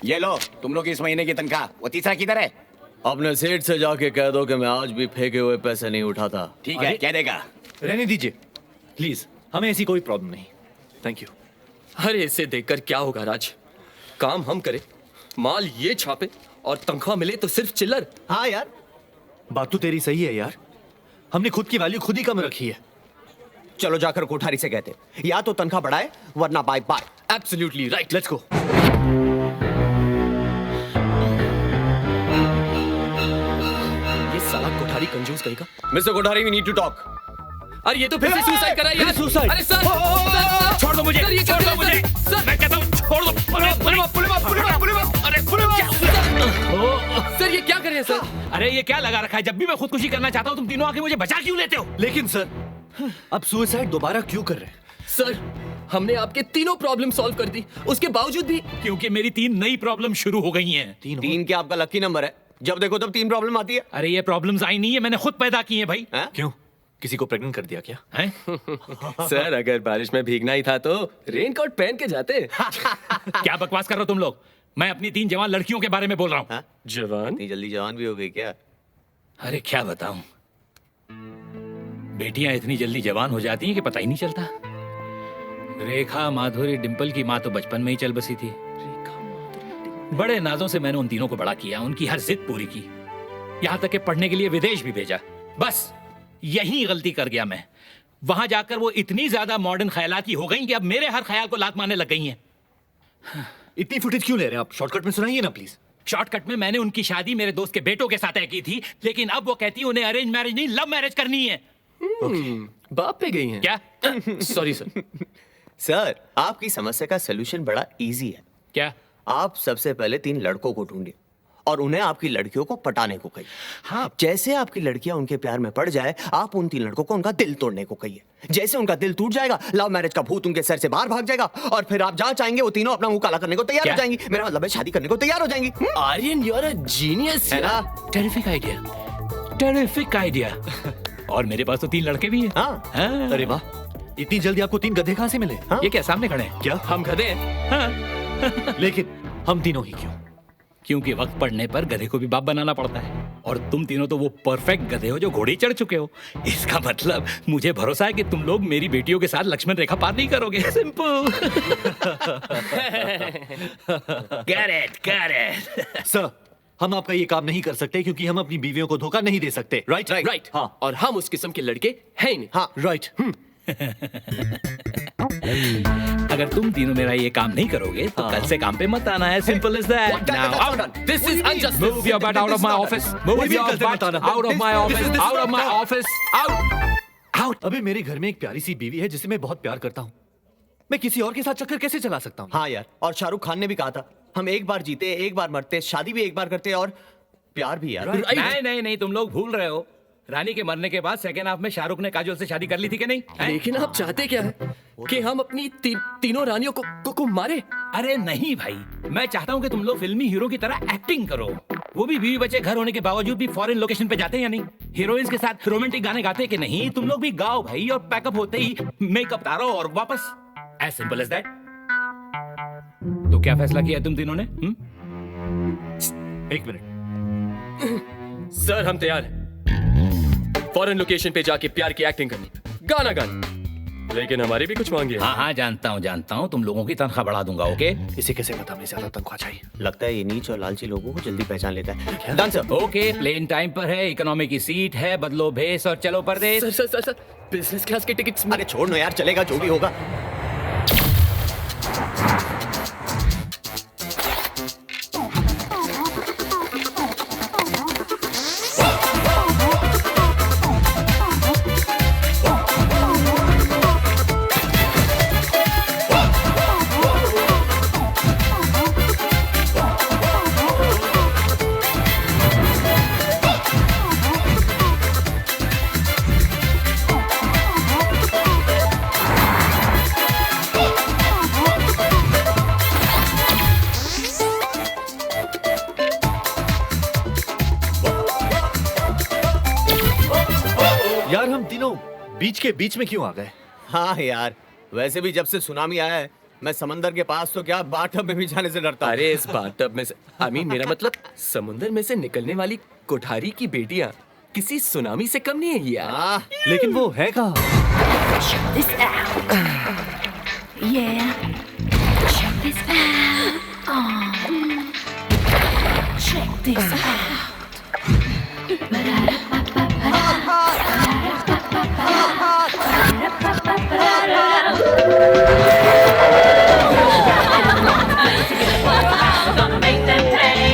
ये लो तुम लोग इस महीने की तनख्वाह। वो तीसरा किधर है? अपने सेठ से जाके कह दो कि मैं आज भी फेंके हुए पैसे नहीं उठाता। ठीक है, कह देगा। रहने दीजिए प्लीज, हमें ऐसी कोई प्रॉब्लम नहीं। Thank you. अरे इसे देखकर क्या होगा राज? काम हम करें, माल ये छापे और तनख्वाह मिले तो सिर्फ चिल्लर। हाँ यार, बात तो तेरी सही है यार। हमने खुद की वैल्यू खुद ही कम रखी है। चलो जाकर कोठारी से कहते, या तो तनख्वाह बढ़ाए वरना bye bye. Absolutely right, let's go. ये साला कोठारी कंजूस कहीं का। Mister Kothari, we need to talk. अरे ये तो फिर से सुसाइड कर रहा है यार। सुसाइड? अरे सर छोड़ दो मुझे, सर, ये क्या छोड़ दो कर रहे हैं, मुझे। सर? मैं कहता हूँ छोड़ दो। सर ये क्या कर रहे हैं सर? अरे ये क्या लगा रखा है? जब भी मैं खुदकुशी करना चाहता हूँ तुम तीनों आके मुझे बचा क्यों लेते हो? लेकिन सर, अब सुसाइड दोबारा क्यों कर रहे हैं? सर हमने आपके तीनों प्रॉब्लम सॉल्व कर दी, उसके बावजूद भी। क्योंकि मेरी 3 नई प्रॉब्लम शुरू हो गई हैं। 3 क्या आपका लकी नंबर है? जब देखो तब 3 प्रॉब्लम आती है। अरे ये प्रॉब्लम्स आई नहीं है, मैंने खुद पैदा की है भाई। हैं? क्यों, किसी को प्रेग्नेंट कर दिया क्या? हैं? सर अगर बारिश में भीगना ही था तो रेनकोट पहन के जाते। क्या बकवास कर रहे हो तुम लोग? मैं अपनी 3 जवान लड़कियों के बारे में बोल रहा हूँ। हाँ? जवान? इतनी जल्दी जवान भी हो गई क्या? अरे क्या बताऊं, बेटियां इतनी जल्दी जवान हो जाती हैं कि पता ही नहीं चलता। रेखा, माधुरी, डिंपल की माँ तो बचपन में ही चल बसी थी। बड़े नाजों से मैंने उन तीनों को बड़ा किया, उनकी हर जिद पूरी की, यहाँ तक कि पढ़ने के लिए विदेश भी भेजा। बस यही गलती कर गया मैं। वहां जाकर वो इतनी ज्यादा मॉडर्न ख्यालात की हो गई कि अब मेरे हर ख्याल को लात मारने लग गई हैं। इतनी फुटेज क्यों ले रहे हैं आप? शॉर्टकट में सुनाइए ना प्लीज। शॉर्टकट में मैंने उनकी शादी मेरे दोस्त के बेटों के साथ तय की थी, लेकिन अब वो कहती है उन्हें अरेंज मैरिज नहीं लव मैरिज करनी है। बाप पे गई हैं क्या? Sorry sir. सर, आपकी समस्या का सलूशन बड़ा इजी है। क्या? आप सबसे पहले 3 लड़कों को ढूंढिए और उन्हें आपकी लड़कियों को पटाने को कहिए। हाँ। जैसे आपकी लड़कियां उनके प्यार में पड़ जाए, आप उन 3 लड़कों को उनका दिल तोड़ने को कहिए। जैसे उनका दिल टूट जाएगा, लव मैरिज का भूत उनके सर से बाहर भाग जाएगा और फिर आप जहां चाहेंगे वो तीनों अपना मुंह काला करने को तैयार क्या? हो जाएंगी। मेरा मतलब है शादी करने को तैयार हो जाएंगी। Aryan you are a genius है ना? Terrific idea, terrific idea. और मेरे पास तो 3 लड़के भी हैं। हाँ। हाँ। अरे वाह, इतनी जल्दी आपको 3 गधे कहाँ से मिले? हाँ? ये क्या सामने खड़े हैं? क्या हम गधे हैं? हाँ। लेकिन हम तीनों ही क्यों? क्योंकि वक्त पड़ने पर गधे को भी बाप बनाना पड़ता है, और तुम तीनों तो वो परफेक्ट गधे हो जो घोड़े चढ़ चुके हो। इसका मतलब मुझे भरोसा है कि तुम लोग मेरी बेटियों के साथ लक्ष्मण रेखा पार नहीं करोगे। सिंपल। Get it. सर, हम आपका ये काम नहीं कर सकते क्योंकि हम अपनी बीवियों को धोखा नहीं दे सकते। राइट? राइट। हाँ। और हम उस किस्म के लड़के हैं ही नहीं। हाँ। राइट। अगर तुम तीनों मेरा ये काम नहीं करोगे तो कल से काम पे मत आना है। Simple is that. Now out. This is injustice. Move your butt out of my office. Move your butt out of my office. Out of my office. Out. Out. अबे मेरे घर में एक प्यारी सी बीवी है जिसे मैं बहुत प्यार करता हूँ। मैं किसी और के साथ चक्कर कैसे चला सकता हूँ? हाँ यार, और शाहरुख खान ने भी कहा था, हम एक बार जीते, एक बार मरते, शादी भी एक बार करते और प्यार भी यार। नहीं, तुम लोग भूल रहे हो। रानी के मरने के बाद सेकेंड हाफ में शाहरुख ने काजोल से शादी कर ली थी कि नहीं? लेकिन आप चाहते क्या है कि हम अपनी तीनों रानियों को मारे? अरे नहीं भाई, मैं चाहता हूँ कि तुम लोग फिल्मी हीरो की तरह एक्टिंग करो। वो भी बीवी बच्चे घर होने के बावजूद भी फॉरेन लोकेशन पे जाते हैं या नहीं? हीरोइंस के साथ रोमांटिक गाने गाते हैं कि नहीं? तुम लोग भी गाओ भाई, और पैकअप होते ही मेकअप उतारो और वापस। As simple as that. तो क्या फैसला किया तुम तीनों ने? एक मिनट। सर हम तैयार हैं फॉरेन लोकेशन पे जाके प्यार की एक्टिंग करनी, गाना गाना, लेकिन हमारी भी कुछ मांगे। हाँ, जानता हूँ। तुम लोगों की तनख्वाह बढ़ा दूंगा। ओके? इसे कैसे पता हमें ज्यादा तनख्वाह चाहिए? लगता है ये नीच और लालची लोगों को जल्दी पहचान लेता है। Done sir. Okay, plane time पर है, इकोनॉमी की सीट है, बदलो भेस और चलो परदेस। सर बिजनेस क्लास के टिकट्स। अरे छोड़ नो यार, चलेगा जो भी होगा। यार हम तीनों बीच के बीच में क्यों आ गए? हाँ यार, वैसे भी जब से सुनामी आया है मैं समंदर के पास तो क्या बाथटब में भी जाने से डरता हूं। अरे इस बाथटब में से मेरा मतलब समुंदर में से निकलने वाली कोठारी की बेटियां किसी सुनामी से कम नहीं है यार। लेकिन वो है कहाँ? Check this out. Yeah. Check this out. Check this out. Gonna make them pay.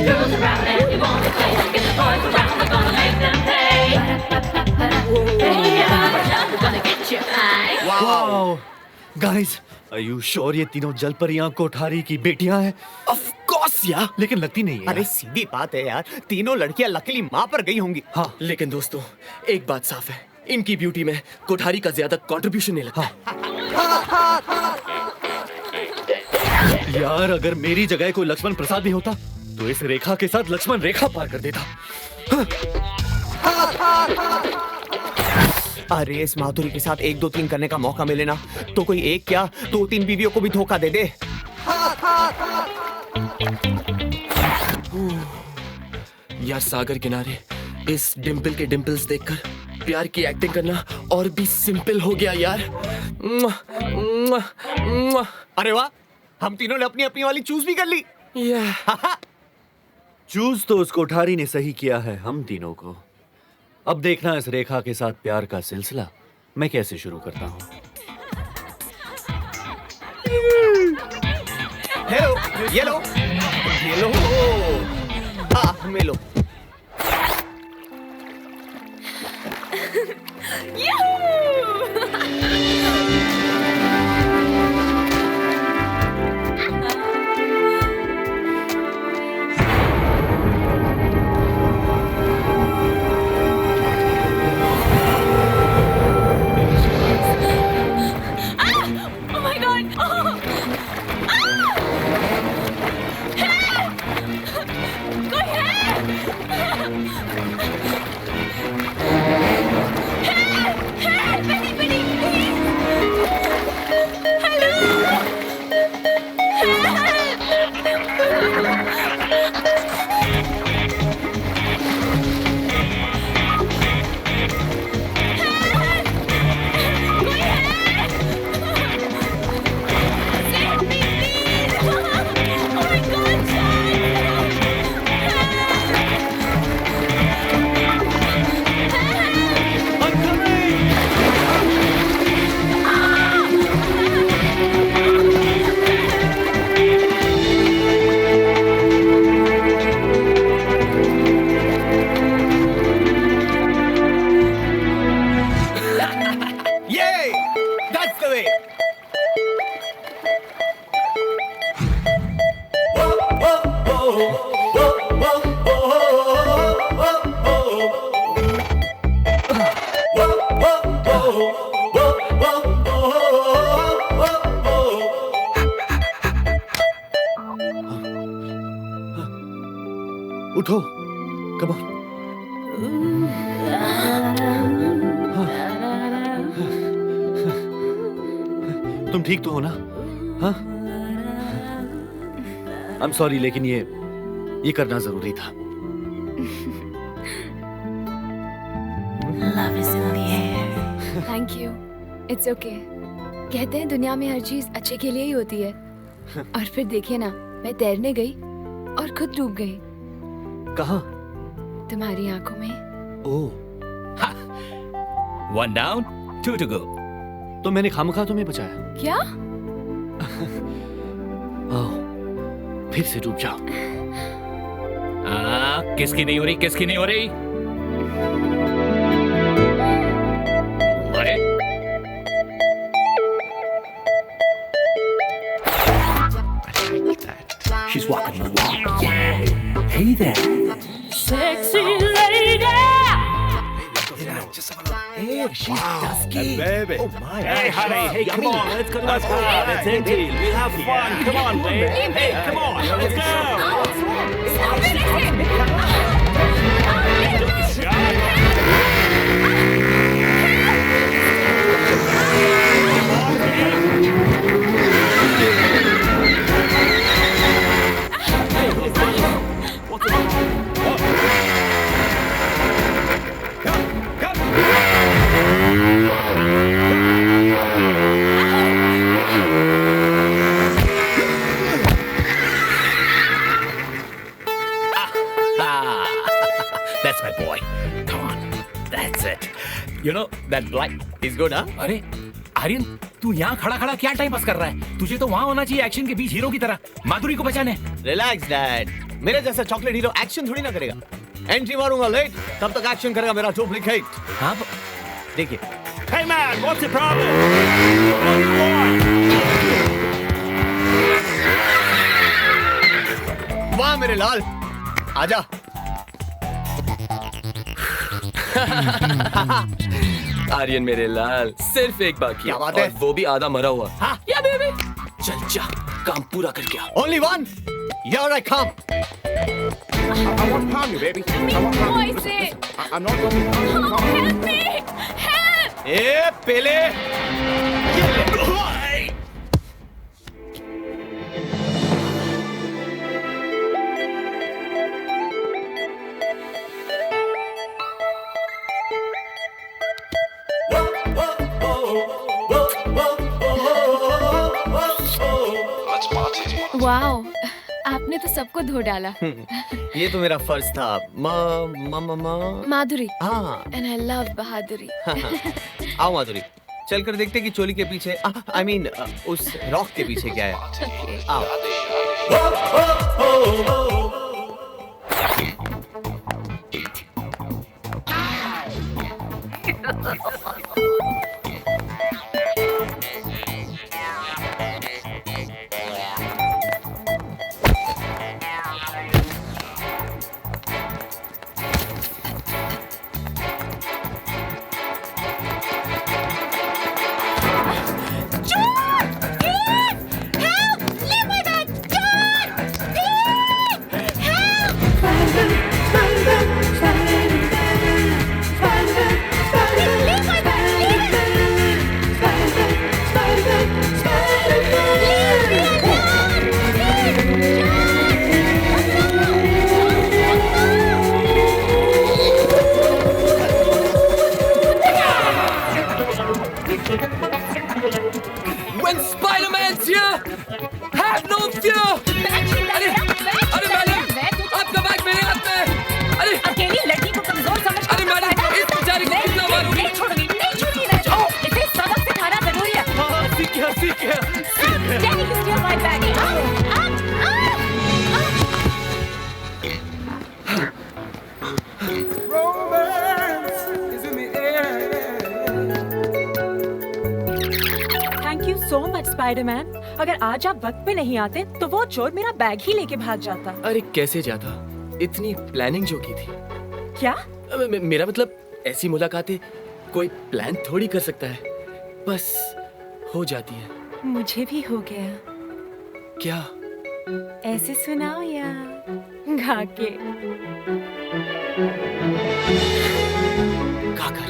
Girls around and you want to play. Get the boys around, we're gonna make them pay. We're gonna get you high. Wow guys, are you sure ये तीनों जल परियां कोठारी की बेटियां हैं? Of course यार। लेकिन लगती नहीं है अरे सीधी बात है यार, तीनों लड़कियां लकीली माँ पर गई होंगी। हाँ लेकिन दोस्तों एक बात साफ है, इनकी ब्यूटी में कोठारी का ज्यादा कंट्रीब्यूशन नहीं लगता। यार, अगर मेरी जगह कोई लक्ष्मण प्रसाद भी होता तो इस रेखा के साथ लक्ष्मण रेखा पार कर देता। अरे इस माधुरी के साथ 1 2 3 करने का मौका मिले ना तो कोई एक क्या 2 3 बीवियों को भी धोखा दे दे। यार सागर किनारे इस डिम्पल के डिम्पल्स देखकर प्यार की एक्टिंग करना और भी सिंपल हो गया यार। अरे वाह, हम तीनों ने अपनी अपनी वाली चूज भी कर ली। चूज तो उस कोठारी ने सही किया है हम तीनों को। अब देखना इस रेखा के साथ प्यार का सिलसिला मैं कैसे शुरू करता हूँ। हेलो, ये लो, ये लो, मिलो। Oh my God! Oh. कोई है? Benny, Benny, उठो, कम ऑन। तुम ठीक तो हो ना? हाँ? आई एम सॉरी, लेकिन ये करना जरूरी था। Love is in the air. Thank you, it's okay. कहते हैं दुनिया में हर चीज अच्छे के लिए ही होती है। और फिर देखिए ना, मैं तैरने गई और खुद डूब गई। कहाँ? तुम्हारी आंखों में। ओह, 1 down, 2 to go. तो मैंने खामखा तुम्हें बचाया। क्या? आओ, फिर से डूब जाओ। किसकी नहीं हो रही, किसकी नहीं हो रही? अरे She's walking the walk. Yeah. Hey there. Sexy lady. Hey, she's dusky. Baby. Oh my. Hey, honey. Hey, come on. Let's go to my car. Let's empty. We'll have fun. Come on, babe. Hey, come on. Let's go. That black is good, huh? अरे आर्यन, तू यहाँ खड़ा खड़ा क्या time pass कर रहा है? तुझे तो वहाँ होना चाहिए एक्शन के बीच हीरो की तरह, माधुरी को बचाने। Relax, Dad. मेरे जैसा चॉकलेट हीरो एक्शन थोड़ी ना करेगा। एंट्री मारूंगा लेट, तब तक एक्शन करेगा मेरा डुप्लीकेट। हाँ देखिए। Hey man, what's the problem? What do you want? वाह मेरे लाल, आजा। आर्यन मेरे लाल, सिर्फ एक बाकी क्या बात और है? वो भी आधा मरा हुआ। हाँ। या बेबी, चल जा, काम पूरा करके आ। Only one. Here I come. I want to harm you, baby. I want to harm you. Voice it. I'm not going to harm you. Help me! Help! ए पेले। ये ले। वाओ, आपने तो सबको धो डाला। ये तो मेरा फर्ज था। माधुरी। हाँ। And I love बहादुरी। आओ माधुरी, चलकर देखते कि चोली के पीछे I mean उस रॉक के पीछे क्या है। आओ। When Spider-Man's here, have no fear. अरे मैडम, आपका बैग मेरे हाथ में है। अरे अकेली लड़की को कमजोर समझ अरे मैडम, इस बेचारी को कितना मारोगी? नहीं छोड़ूंगी, नहीं छोड़ूंगी मैं इसको। इसे सबक सिखाना जरूरी है। हाँ, सीख गया। Daddy, you steal my bag. Thank you so much Spiderman. अगर आज आप वक्त पे नहीं आते तो वो चोर मेरा बैग ही लेके भाग जाता। अरे कैसे जाता? इतनी प्लानिंग जो की थी। क्या? मेरा मतलब ऐसी मुलाकातें कोई प्लान थोड़ी कर सकता है, बस हो जाती है। मुझे भी हो गया। क्या? ऐसे सुनाओ या गा के? गाकर।